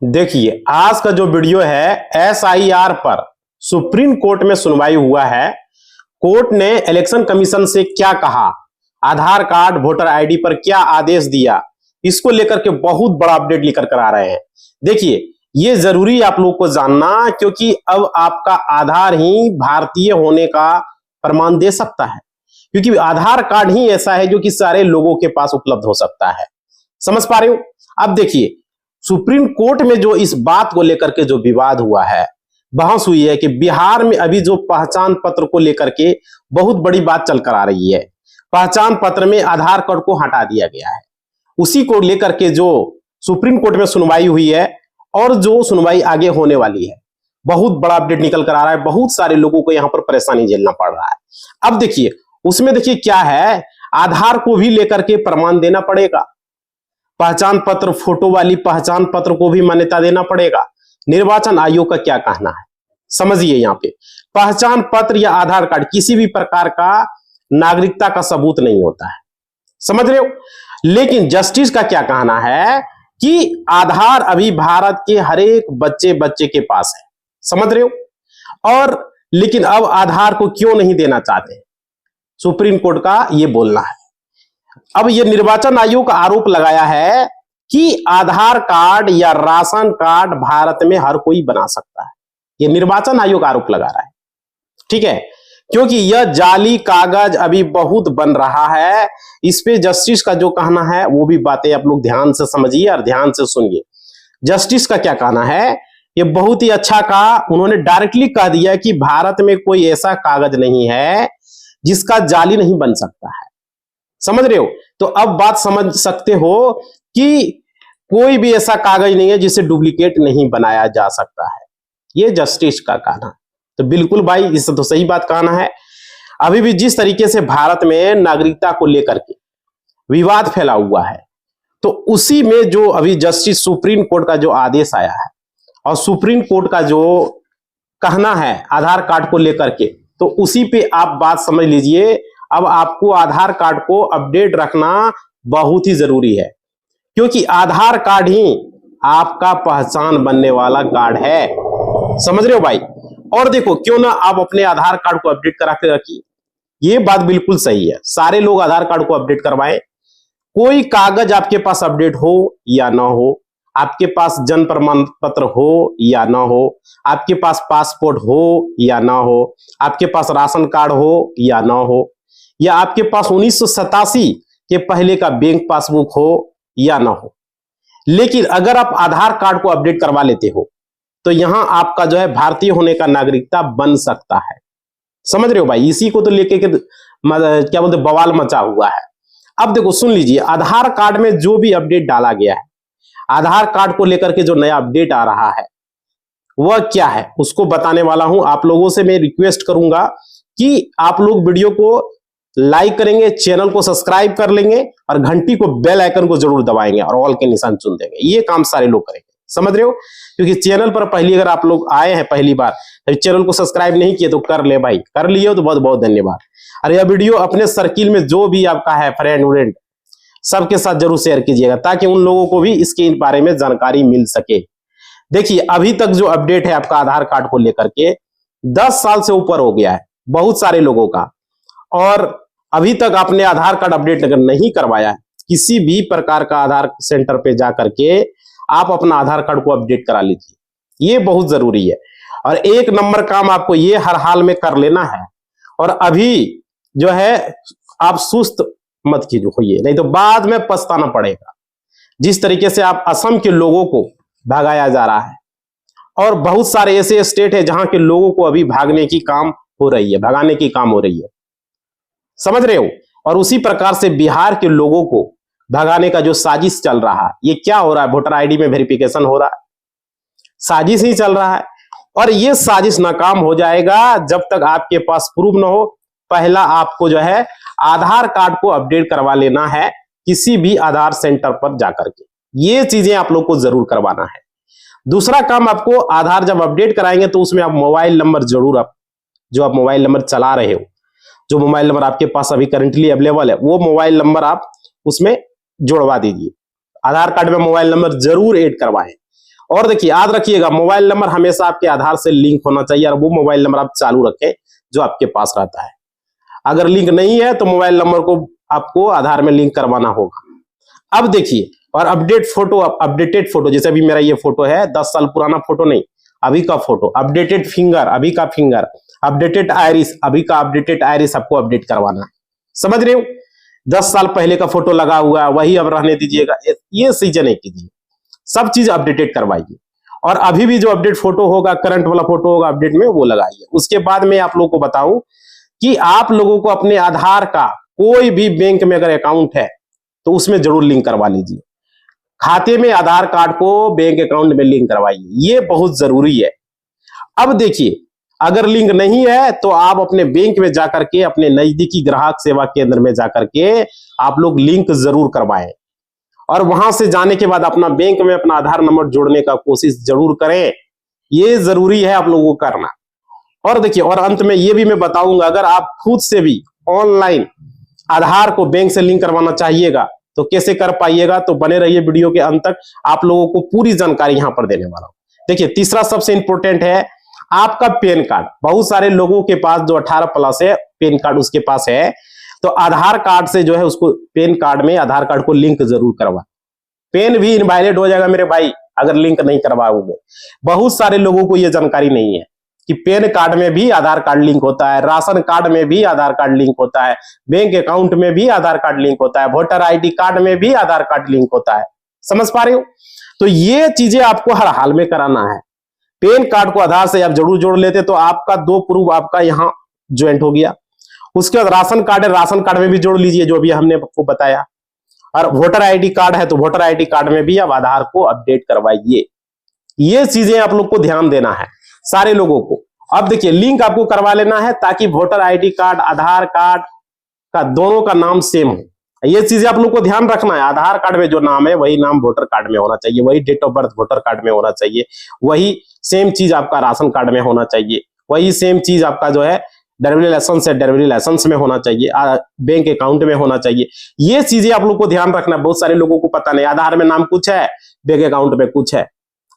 देखिए, आज का जो वीडियो है SIR पर सुप्रीम कोर्ट में सुनवाई हुआ है। कोर्ट ने इलेक्शन कमीशन से क्या कहा, आधार कार्ड वोटर आईडी पर क्या आदेश दिया, इसको लेकर के बहुत बड़ा अपडेट लेकर कर आ रहे हैं। देखिए, ये जरूरी आप लोग को जानना, क्योंकि अब आपका आधार ही भारतीय होने का प्रमाण दे सकता है, क्योंकि आधार कार्ड ही ऐसा है जो कि सारे लोगों के पास उपलब्ध हो सकता है। समझ पा रहे हो? अब देखिए, सुप्रीम कोर्ट में जो इस बात को लेकर के जो विवाद हुआ है, बहस हुई है कि बिहार में अभी जो पहचान पत्र को लेकर के बहुत बड़ी बात चल कर आ रही है। पहचान पत्र में आधार कार्ड को हटा दिया गया है। उसी को लेकर के जो सुप्रीम कोर्ट में सुनवाई हुई है और जो सुनवाई आगे होने वाली है, बहुत बड़ा अपडेट निकल कर आ रहा है। बहुत सारे लोगों को यहां पर परेशानी झेलना पड़ रहा है। अब देखिए, उसमें देखिए क्या है, आधार को भी लेकर के प्रमाण देना पड़ेगा, पहचान पत्र, फोटो वाली पहचान पत्र को भी मान्यता देना पड़ेगा। निर्वाचन आयोग का क्या कहना है समझिए। यहाँ पे पहचान पत्र या आधार कार्ड किसी भी प्रकार का नागरिकता का सबूत नहीं होता है, समझ रहे हो। लेकिन जस्टिस का क्या कहना है कि आधार अभी भारत के हर एक बच्चे के पास है, समझ रहे हो। और लेकिन अब आधार को क्यों नहीं देना चाहते, सुप्रीम कोर्ट का ये बोलना है। अब ये निर्वाचन आयोग का आरोप लगाया है कि आधार कार्ड या राशन कार्ड भारत में हर कोई बना सकता है। ये निर्वाचन आयोग आरोप लगा रहा है, ठीक है, क्योंकि यह जाली कागज अभी बहुत बन रहा है। इस पे जस्टिस का जो कहना है वो भी बातें आप लोग ध्यान से समझिए और ध्यान से सुनिए। जस्टिस का क्या कहना है, ये बहुत ही अच्छा कहा। उन्होंने डायरेक्टली कह दिया कि भारत में कोई ऐसा कागज नहीं है जिसका जाली नहीं बन सकता है, समझ रहे हो। तो अब बात समझ सकते हो कि कोई भी ऐसा कागज नहीं है जिसे डुप्लीकेट नहीं बनाया जा सकता है। ये जस्टिस का कहना है। तो बिल्कुल भाई, इससे तो सही बात कहना है। अभी भी जिस तरीके से भारत में नागरिकता को लेकर के विवाद फैला हुआ है, तो उसी में जो अभी जस्टिस सुप्रीम कोर्ट का जो आदेश आया है और सुप्रीम कोर्ट का जो कहना है आधार कार्ड को लेकर के, तो उसी पे आप बात समझ लीजिए। अब आपको आधार कार्ड को अपडेट रखना बहुत ही जरूरी है, क्योंकि आधार कार्ड ही आपका पहचान बनने वाला कार्ड है, समझ रहे हो भाई। और देखो, क्यों ना आप अपने आधार कार्ड को अपडेट करा के रखिए। ये बात बिल्कुल सही है, सारे लोग आधार कार्ड को अपडेट करवाएं। कोई कागज आपके पास अपडेट हो या ना हो, आपके पास जन्म प्रमाण पत्र हो या ना हो, आपके पास पासपोर्ट हो या ना हो, आपके पास राशन कार्ड हो या ना हो, या आपके पास 1987 के पहले का बैंक पासबुक हो या ना हो, लेकिन अगर आप आधार कार्ड को अपडेट करवा लेते हो तो यहां आपका जो है भारतीय होने का नागरिकता बन सकता है, समझ रहे हो भाई। इसी को तो लेके के क्या बोलते बवाल मचा हुआ है। अब देखो, सुन लीजिए, आधार कार्ड में जो भी अपडेट डाला गया है, आधार कार्ड को लेकर के जो नया अपडेट आ रहा है वह क्या है उसको बताने वाला हूं। आप लोगों से मैं रिक्वेस्ट करूंगा कि आप लोग वीडियो को लाइक करेंगे, चैनल को सब्सक्राइब कर लेंगे और घंटी को, बेल आइकन को जरूर दबाएंगे और ऑल के निशान चुन देंगे। ये काम सारे लोग करेंगे, समझ रहे हो। क्योंकि चैनल पर पहली अगर आप लोग आए हैं पहली बार, तो चैनल को सब्सक्राइब नहीं किए तो कर ले भाई, कर लिए हो तो बहुत बहुत धन्यवाद। और यह वीडियो अपने सर्किल में जो भी आपका है फ्रेंड व्रेंड सबके साथ जरूर शेयर कीजिएगा, ताकि उन लोगों को भी इसके बारे में जानकारी मिल सके। देखिए, अभी तक जो अपडेट है आपका आधार कार्ड को लेकर के 10 साल से ऊपर हो गया है बहुत सारे लोगों का, और अभी तक आपने आधार कार्ड अपडेट अगर नहीं करवाया है, किसी भी प्रकार का आधार सेंटर पे जाकर के आप अपना आधार कार्ड को अपडेट करा लीजिए। ये बहुत जरूरी है और एक नंबर काम आपको ये हर हाल में कर लेना है। और अभी जो है आप सुस्त मत कीजिए, नहीं तो बाद में पछताना पड़ेगा। जिस तरीके से आप असम के लोगों को भगाया जा रहा है, और बहुत सारे ऐसे स्टेट है जहां के लोगों को अभी भागने की काम हो रही है, भगाने की काम हो रही है, समझ रहे हो। और उसी प्रकार से बिहार के लोगों को भगाने का जो साजिश चल रहा है, ये क्या हो रहा है, वोटर आईडी में वेरिफिकेशन हो रहा है, साजिश ही चल रहा है। और ये साजिश नाकाम हो जाएगा जब तक आपके पास प्रूफ ना हो। पहला आपको जो है आधार कार्ड को अपडेट करवा लेना है किसी भी आधार सेंटर पर जाकर के, ये चीजें आप लोग को जरूर करवाना है। दूसरा काम, आपको आधार जब अपडेट कराएंगे तो उसमें आप मोबाइल नंबर जरूर, आप जो आप मोबाइल नंबर चला रहे हो, जो मोबाइल नंबर आपके पास अभी करंटली अवेलेबल है, वो मोबाइल नंबर आप उसमें जोड़वा दीजिए। आधार कार्ड में मोबाइल नंबर जरूर ऐड करवाएं। और देखिए याद रखिएगा, मोबाइल नंबर हमेशा आपके आधार से लिंक होना चाहिए और वो मोबाइल नंबर आप चालू रखें जो आपके पास रहता है। अगर लिंक नहीं है तो मोबाइल नंबर को आपको आधार में लिंक करवाना होगा। अब देखिए, और अपडेटेड फोटो, जैसे अभी मेरा ये फोटो है, 10 साल पुराना फोटो नहीं, अभी का फोटो। अपडेटेड फिंगर, अभी का फिंगर। अपडेटेड आइरिस, अभी का अपडेटेड आइरिस आपको अपडेट करवाना है। समझ रहे हो? 10 साल पहले का फोटो लगा हुआ है वही अब रहने दीजिएगा, ये सीजन नहीं कीजिए, सब चीज अपडेटेड करवाइए। और अभी भी जो अपडेट फोटो होगा, करंट वाला फोटो होगा अपडेट में, वो लगाइए। उसके बाद मैं आप लोगों को बताऊं कि आप लोगों को अपने आधार का कोई भी बैंक में अगर अकाउंट है तो उसमें जरूर लिंक करवा लीजिए। खाते में आधार कार्ड को बैंक अकाउंट में लिंक करवाइए, ये बहुत जरूरी है। अब देखिए, अगर लिंक नहीं है तो आप अपने बैंक में जाकर के, अपने नजदीकी ग्राहक सेवा केंद्र में जाकर के आप लोग लिंक जरूर करवाएं। और वहां से जाने के बाद अपना बैंक में अपना आधार नंबर जोड़ने का कोशिश जरूर करें, ये जरूरी है आप लोगों को करना। और देखिए, और अंत में ये भी मैं बताऊंगा, अगर आप खुद से भी ऑनलाइन आधार को बैंक से लिंक करवाना चाहिएगा तो कैसे कर पाइएगा, तो बने रहिए वीडियो के अंत तक, आप लोगों को पूरी जानकारी यहां पर देने वाला हूं। देखिए, तीसरा सबसे इंपॉर्टेंट है आपका पैन कार्ड। बहुत सारे लोगों के पास जो 18 प्लस है, पैन कार्ड उसके पास है, तो आधार कार्ड से जो है उसको पैन कार्ड में आधार कार्ड को लिंक जरूर करवा। पेन भी इनवैलिड हो जाएगा मेरे भाई अगर लिंक नहीं करवाओगे। बहुत सारे लोगों को यह जानकारी नहीं है कि पैन कार्ड में भी आधार कार्ड लिंक होता है, राशन कार्ड में भी आधार कार्ड लिंक होता है, बैंक अकाउंट में भी आधार कार्ड लिंक होता है, वोटर आईडी कार्ड में भी आधार कार्ड लिंक होता है। समझ पा रहे हो? तो ये चीजें आपको हर हाल में कराना है। पैन कार्ड को आधार से आप जरूर जोड़ लेते तो आपका 2 प्रूफ आपका यहाँ ज्वाइंट हो गया। उसके बाद राशन कार्ड है, राशन कार्ड में भी जोड़ लीजिए जो भी हमने आपको बताया। और वोटर आईडी कार्ड है तो वोटर आईडी कार्ड में भी आप आधार को अपडेट करवाइए। ये चीजें आप लोग को ध्यान देना है सारे लोगों को। अब देखिए, लिंक आपको करवा लेना है ताकि वोटर आईडी कार्ड, आधार कार्ड का दोनों का नाम सेम हो। ये चीजें आप लोग को ध्यान रखना है। आधार कार्ड में जो नाम है वही नाम वोटर कार्ड में होना चाहिए, वही date of birth voter card में होना चाहिए, वही सेम चीज आपका राशन कार्ड में होना चाहिए, वही सेम चीज आपका जो है ड्राइविंग लाइसेंस है, ड्राइविंग लाइसेंस में होना चाहिए, बैंक अकाउंट में होना चाहिए। ये चीजें आप लोग को ध्यान रखना। बहुत सारे लोगों को पता नहीं, आधार में नाम कुछ है, बैंक अकाउंट में कुछ है,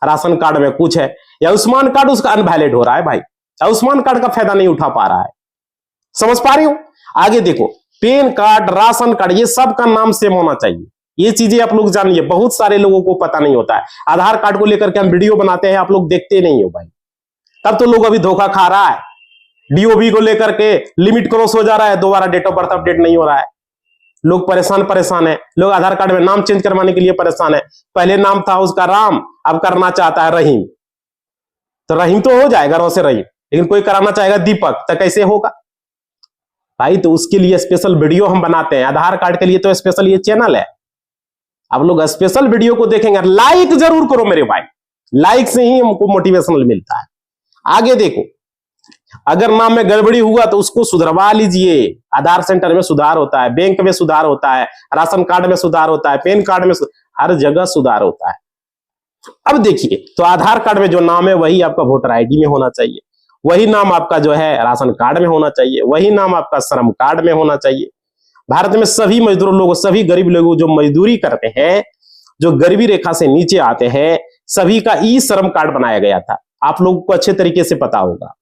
राशन कार्ड में कुछ है, या आयुष्मान कार्ड उसका अनवैलिड हो रहा है भाई, आयुष्मान कार्ड का फायदा नहीं उठा पा रहा है। समझ पा रही हो? आगे देखो, पैन कार्ड, राशन कार्ड, ये सब का नाम सेम होना चाहिए। ये चीजें आप लोग जानिए, बहुत सारे लोगों को पता नहीं होता है। आधार कार्ड को लेकर के हम वीडियो बनाते हैं, आप लोग देखते नहीं हो भाई, तब तो लोग अभी धोखा खा रहा है। डीओबी को लेकर के लिमिट क्रॉस हो जा रहा है, दोबारा डेट ऑफ बर्थ अपडेट नहीं हो रहा है, लोग परेशान है। लोग आधार कार्ड में नाम चेंज करवाने के लिए परेशान है। पहले नाम था उसका राम, अब करना चाहता है रहीम, तो रहीम तो हो जाएगा रो से रहीम, लेकिन कोई कराना चाहेगा दीपक, तो कैसे होगा भाई? तो उसके लिए स्पेशल वीडियो हम बनाते हैं। आधार कार्ड के लिए तो स्पेशल ये चैनल है, आप लोग स्पेशल वीडियो को देखेंगे। लाइक जरूर करो मेरे भाई, लाइक से ही हमको मोटिवेशनल मिलता है। आगे देखो, अगर नाम में गड़बड़ी हुआ तो उसको सुधरवा लीजिए। आधार सेंटर में सुधार होता है, बैंक में सुधार होता है, राशन कार्ड में सुधार होता है, पैन कार्ड में हर जगह सुधार होता है। अब देखिए, तो आधार कार्ड में जो नाम है वही आपका वोटर आईडी में होना चाहिए, वही नाम आपका जो है राशन कार्ड में होना चाहिए, वही नाम आपका श्रम कार्ड में होना चाहिए। भारत में सभी मजदूर लोग, सभी गरीब लोग जो मजदूरी करते हैं, जो गरीबी रेखा से नीचे आते हैं, सभी का ई श्रम कार्ड बनाया गया था। आप लोगों को अच्छे तरीके से पता होगा।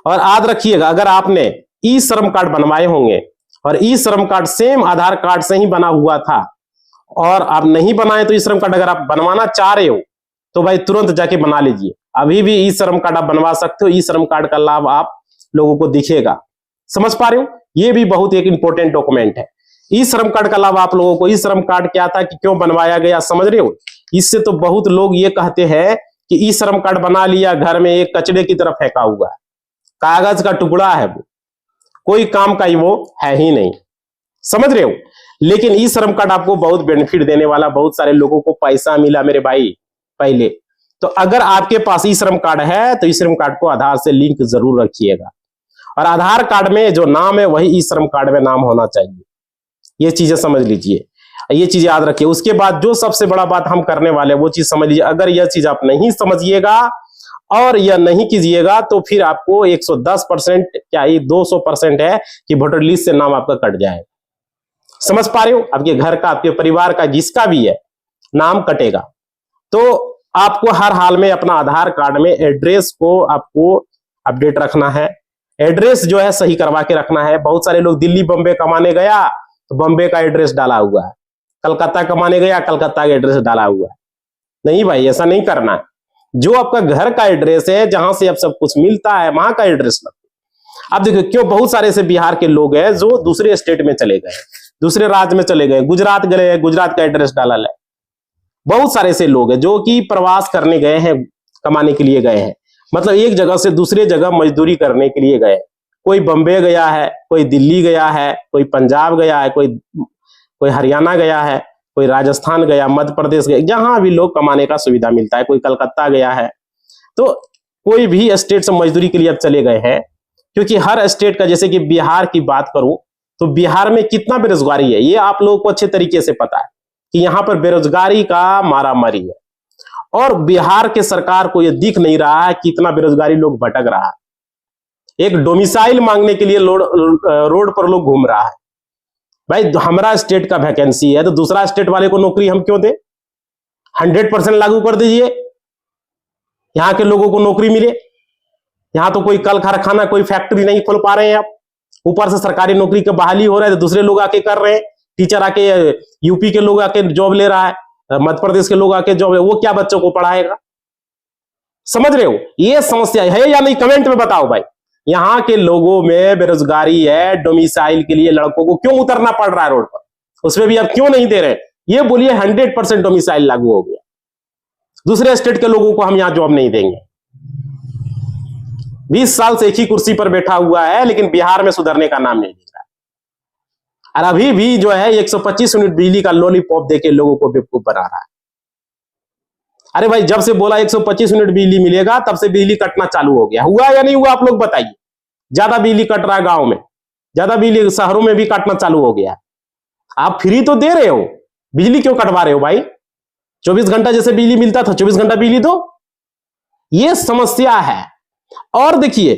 और याद रखिएगा, अगर आपने ई श्रम कार्ड बनवाए होंगे और ई श्रम कार्ड सेम आधार कार्ड से ही बना हुआ था, और आप नहीं बनाए तो ई श्रम कार्ड अगर आप बनवाना चाह रहे हो तो भाई तुरंत जाके बना लीजिए। अभी भी ई श्रम कार्ड आप बनवा सकते हो, ई श्रम कार्ड का लाभ आप लोगों को दिखेगा। समझ पा रहे हो? ये भी बहुत एक इंपॉर्टेंट डॉक्यूमेंट है। ई श्रम कार्ड का लाभ आप लोगों को, ई श्रम कार्ड क्या था कि क्यों बनवाया गया, समझ रहे हो? इससे तो बहुत लोग ये कहते हैं कि ई श्रम कार्ड बना लिया, घर में एक कचड़े की तरफ फेंका हुआ है, कागज का टुकड़ा है, वो कोई काम का ही वो है ही नहीं। समझ रहे हो? लेकिन ई श्रम कार्ड आपको बहुत बेनिफिट देने वाला, बहुत सारे लोगों को पैसा मिला मेरे भाई पहले। तो अगर आपके पास ई श्रम कार्ड है तो ई श्रम कार्ड को आधार से लिंक जरूर रखिएगा, और आधार कार्ड में जो नाम है वही ई श्रम कार्ड में नाम होना चाहिए। ये चीजें समझ लीजिए, ये चीज याद रखिए। उसके बाद जो सबसे बड़ा बात हम करने वाले वो चीज समझ लीजिए। अगर यह चीज आप नहीं समझिएगा और यह नहीं कीजिएगा तो फिर आपको 110% क्या ये 200% है कि वोटर लिस्ट से नाम आपका कट जाएगा। समझ पा रहे हो? आपके घर का, आपके परिवार का, जिसका भी है नाम कटेगा। तो आपको हर हाल में अपना आधार कार्ड में एड्रेस को आपको अपडेट रखना है। एड्रेस जो है सही करवा के रखना है। बहुत सारे लोग दिल्ली बम्बे कमाने गया तो बम्बे का एड्रेस डाला हुआ है, कलकत्ता कमाने गया कलकत्ता का एड्रेस डाला हुआ है। नहीं भाई, ऐसा नहीं करना है। जो आपका घर का एड्रेस है, जहां से अब सब कुछ मिलता है, वहां का एड्रेस लगता है। अब देखिए क्यों बहुत सारे ऐसे बिहार के लोग हैं जो दूसरे स्टेट में चले गए, दूसरे राज्य में चले गए, गुजरात गए, गुजरात का एड्रेस डाला है। बहुत सारे ऐसे लोग हैं जो कि प्रवास करने गए हैं, कमाने के लिए गए हैं, मतलब एक जगह से दूसरे जगह मजदूरी करने के लिए गए। कोई बम्बे गया है, कोई दिल्ली गया है, कोई पंजाब गया है, कोई हरियाणा गया है, कोई राजस्थान गया, मध्य प्रदेश गया, जहां भी लोग कमाने का सुविधा मिलता है, कोई कलकत्ता गया है। तो कोई भी स्टेट से मजदूरी के लिए अब चले गए हैं, क्योंकि हर स्टेट का, जैसे कि बिहार की बात करूं तो बिहार में कितना बेरोजगारी है ये आप लोगों को अच्छे तरीके से पता है कि यहां पर बेरोजगारी का मारामारी है। और बिहार के सरकार को यह दिख नहीं रहा है कि इतना बेरोजगारी लोग भटक रहा है। एक डोमिसाइल मांगने के लिए रोड पर लोग घूम रहा है। भाई हमारा स्टेट का वैकेंसी है तो दूसरा स्टेट वाले को नौकरी हम क्यों दें? 100% लागू कर दीजिए, यहां के लोगों को नौकरी मिले। यहां तो कोई कल कारखाना, कोई फैक्ट्री नहीं खोल पा रहे हैं आप, ऊपर से सरकारी नौकरी की बहाली हो रहा है तो दूसरे लोग आके कर रहे हैं। टीचर आके यूपी के लोग आके जॉब ले रहा है, मध्य प्रदेश के लोग आके जॉब ले, वो क्या बच्चों को पढ़ाएगा? समझ रहे हो ये समस्या है या नहीं? कमेंट में बताओ भाई। यहां के लोगों में बेरोजगारी है, डोमिसाइल के लिए लड़कों को क्यों उतरना पड़ रहा है रोड पर, उसमें भी आप क्यों नहीं दे रहे? ये बोलिए 100% डोमिसाइल लागू हो गया, दूसरे स्टेट के लोगों को हम यहां जॉब नहीं देंगे। 20 साल से एक ही कुर्सी पर बैठा हुआ है, लेकिन बिहार में सुधरने का नाम नहीं ले रहा है। और अभी भी जो है 125 यूनिट बिजली का लॉलीपॉप देके लोगों को बेवकूफ बना रहा है। अरे भाई जब से बोला 125 यूनिट बिजली मिलेगा तब से बिजली कटना चालू हो गया। हुआ या नहीं हुआ आप लोग बताइए? ज्यादा बिजली कट रहा है गांव में, ज्यादा बिजली शहरों में भी काटना चालू हो गया। आप फ्री तो दे रहे हो, बिजली क्यों कटवा रहे हो भाई? 24 घंटा जैसे बिजली मिलता था 24 घंटा बिजली दो। ये समस्या है। और देखिए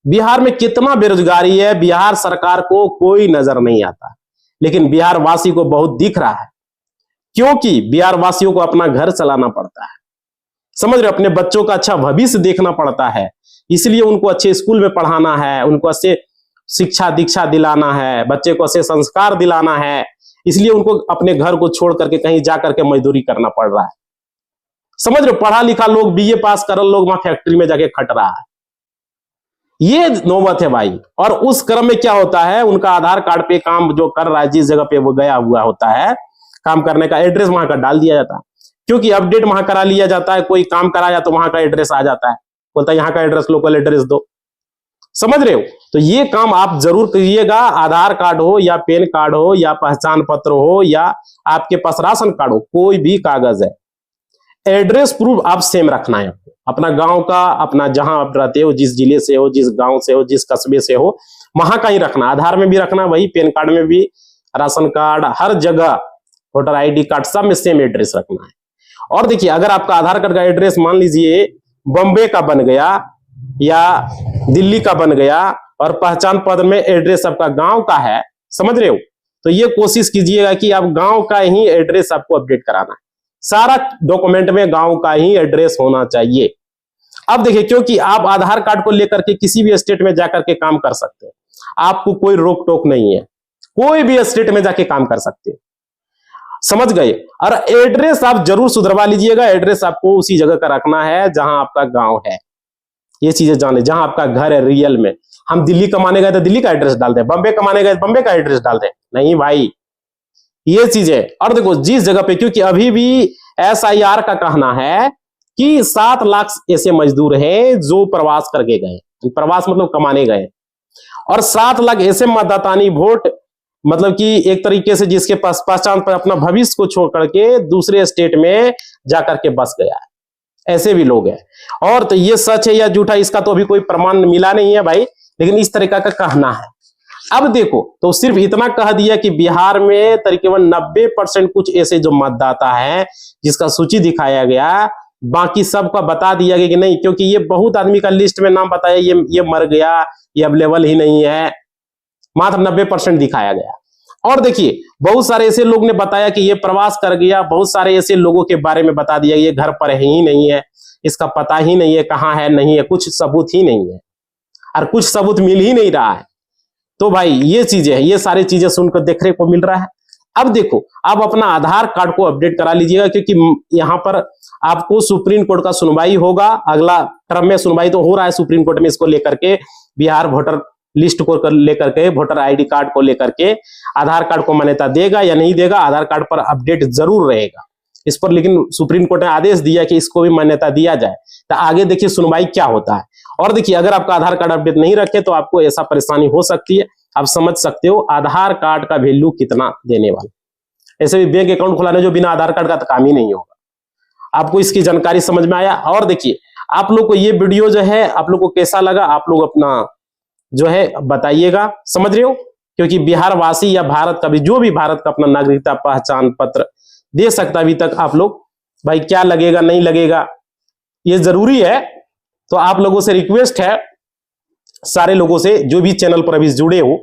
बिहार में कितना बेरोजगारी है, बिहार सरकार को कोई नजर नहीं आता, लेकिन बिहार वासी को बहुत दिख रहा है, क्योंकि बिहार वासियों को अपना घर चलाना पड़ता है, समझ रहे हो, अपने बच्चों का अच्छा भविष्य देखना पड़ता है, इसलिए उनको अच्छे स्कूल में पढ़ाना है, उनको अच्छे शिक्षा दीक्षा दिलाना है, बच्चे को अच्छे संस्कार दिलाना है, इसलिए उनको अपने घर को छोड़ करके कहीं जा करके मजदूरी करना पड़ रहा है। समझ रहे हो, पढ़ा लिखा लोग, बीए पास कर लोग वहां फैक्ट्री में जाके खट रहा है। ये नौबत है भाई। और उस क्रम में क्या होता है, उनका आधार कार्ड पे काम जो कर रहा है, जिस जगह पे वो गया हुआ होता है काम करने का, एड्रेस वहां का डाल दिया जाता है, क्योंकि अपडेट वहां करा लिया जाता है। कोई काम कराया तो वहां का एड्रेस आ जाता है, बोलता है यहाँ का एड्रेस, लोकल एड्रेस दो। समझ रहे हो? तो ये काम आप जरूर करिएगा। आधार कार्ड हो या पैन कार्ड हो या पहचान पत्र हो या आपके पास राशन कार्ड हो, कोई भी कागज है, एड्रेस प्रूफ आप सेम रखना है। अपना गांव का, अपना जहां आप रहते हो, जिस जिले से हो, जिस गांव से हो, जिस कस्बे से हो, वहां का ही रखना। आधार में भी रखना वही, पैन कार्ड में भी, राशन कार्ड, हर जगह वोटर आईडी कार्ड, सब में सेम एड्रेस रखना है। और देखिए अगर आपका आधार कार्ड का एड्रेस मान लीजिए बॉम्बे का बन गया या दिल्ली का बन गया और पहचान पत्र में एड्रेस आपका गांव का है, समझ रहे हो, तो ये कोशिश कीजिएगा कि आप गांव का ही एड्रेस आपको अपडेट कराना है। सारा डॉक्यूमेंट में गांव का ही एड्रेस होना चाहिए। अब देखिए, क्योंकि आप आधार कार्ड को लेकर के किसी भी स्टेट में जाकर के काम कर सकते हैं, आपको कोई रोक टोक नहीं है, कोई भी स्टेट में जाके काम कर सकते हैं। समझ गए? और एड्रेस आप जरूर सुधरवा लीजिएगा। एड्रेस आपको उसी जगह का रखना है जहां आपका गांव है। ये चीजें जाने, जहां आपका घर है रियल में। हम दिल्ली कमाने गए तो दिल्ली का एड्रेस डाल दें, बम्बे कमाने गए तो बम्बे का एड्रेस डाल दें, नहीं भाई, ये चीजें। और देखो जिस जगह पे, क्योंकि अभी भी SIR का कहना है कि 7 लाख ऐसे मजदूर हैं जो प्रवास करके गए, प्रवास मतलब कमाने गए, और 7 लाख ऐसे मतदातानी वोट, मतलब कि एक तरीके से जिसके पास पहचान पर अपना भविष्य को छोड़ करके दूसरे स्टेट में जाकर के बस गया है, ऐसे भी लोग हैं। और तो ये सच है या झूठा, इसका तो अभी कोई प्रमाण मिला नहीं है भाई, लेकिन इस तरीका का कहना है। अब देखो, तो सिर्फ इतना कह दिया कि बिहार में तकरीबन 90% कुछ ऐसे जो मतदाता हैं जिसका सूची दिखाया गया, बाकी सबका बता दिया गया कि नहीं, क्योंकि ये बहुत आदमी का लिस्ट में नाम बताया, ये मर गया, ये अवेलेबल ही नहीं है, मात्र 90% दिखाया गया। और देखिए बहुत सारे ऐसे लोग ने बताया कि ये प्रवास कर गया, बहुत सारे ऐसे लोगों के बारे में बता दिया ये घर पर ही नहीं है, इसका पता ही नहीं है कहाँ है, नहीं है, कुछ सबूत ही नहीं है और कुछ सबूत मिल ही नहीं रहा है। तो भाई ये चीजें हैं, ये सारी चीजें सुनकर देखने को मिल रहा है। अब देखो, आप अपना आधार कार्ड को अपडेट करा लीजिएगा, क्योंकि यहाँ पर आपको सुप्रीम कोर्ट का सुनवाई होगा, अगला टर्म में सुनवाई तो हो रहा है सुप्रीम कोर्ट में, इसको लेकर के बिहार वोटर लिस्ट को लेकर के, वोटर आईडी कार्ड को लेकर के आधार कार्ड को मान्यता देगा या नहीं देगा, आधार कार्ड पर अपडेट जरूर रहेगा इस पर। लेकिन सुप्रीम कोर्ट ने आदेश दिया कि इसको भी मान्यता दिया जाए, तो आगे देखिए सुनवाई क्या होता है। और देखिए अगर आपका आधार कार्ड अपडेट नहीं रखे तो आपको ऐसा परेशानी हो सकती है, आप समझ सकते हो आधार कार्ड का वैल्यू कितना देने वाला। ऐसे भी बैंक अकाउंट खुलाने जो बिना आधार कार्ड का तो काम ही नहीं होगा। आपको इसकी जानकारी समझ में आया? और देखिए आप लोग को ये वीडियो जो है आप लोग को कैसा लगा, आप लोग अपना जो है बताइएगा, समझ रहे हो? क्योंकि बिहार वासी या भारत का भी जो भी भारत का अपना नागरिकता पहचान पत्र दे सकता, अभी तक आप लोग भाई क्या लगेगा नहीं लगेगा ये जरूरी है। तो आप लोगों से रिक्वेस्ट है, सारे लोगों से जो भी चैनल पर अभी जुड़े हो,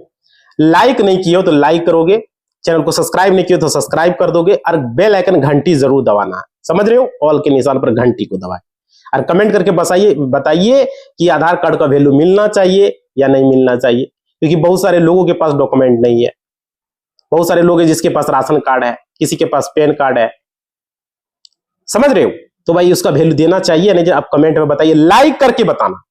लाइक नहीं किए हो तो लाइक करोगे, चैनल को सब्सक्राइब नहीं किए तो सब्सक्राइब कर दोगे, और बेल आइकन घंटी जरूर दबाना है, समझ रहे हो? ऑल के निशान पर घंटी को दबाए और कमेंट करके बताइए कि आधार कार्ड का वैल्यू मिलना चाहिए या नहीं मिलना चाहिए। क्योंकि बहुत सारे लोगों के पास डॉक्यूमेंट नहीं है, बहुत सारे लोग हैं जिसके पास राशन कार्ड है, किसी के पास पैन कार्ड है, समझ रहे हो? तो भाई उसका वैल्यू देना चाहिए नहीं, आप कमेंट में बताइए, लाइक करके बताना,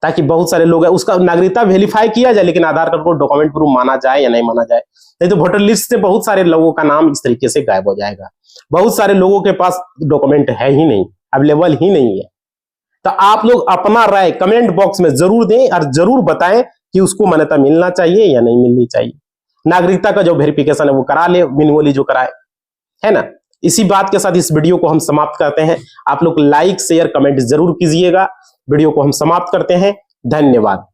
ताकि बहुत सारे लोग हैं उसका नागरिकता वेरीफाई किया जाए, लेकिन आधार कार्ड को डॉक्यूमेंट प्रूफ माना जाए या नहीं माना जाए। नहीं तो वोटर लिस्ट से बहुत सारे लोगों का नाम इस तरीके से गायब हो जाएगा। बहुत सारे लोगों के पास डॉक्यूमेंट है ही नहीं, अवेलेबल ही नहीं है। तो आप लोग अपना राय कमेंट बॉक्स में जरूर दें और जरूर बताएं कि उसको मान्यता मिलना चाहिए या नहीं मिलनी चाहिए। नागरिकता का जो वेरिफिकेशन है वो करा ले, मैन्युअली जो कराए, है ना? इसी बात के साथ इस वीडियो को हम समाप्त करते हैं। आप लोग लाइक शेयर कमेंट जरूर कीजिएगा। वीडियो को हम समाप्त करते हैं। धन्यवाद।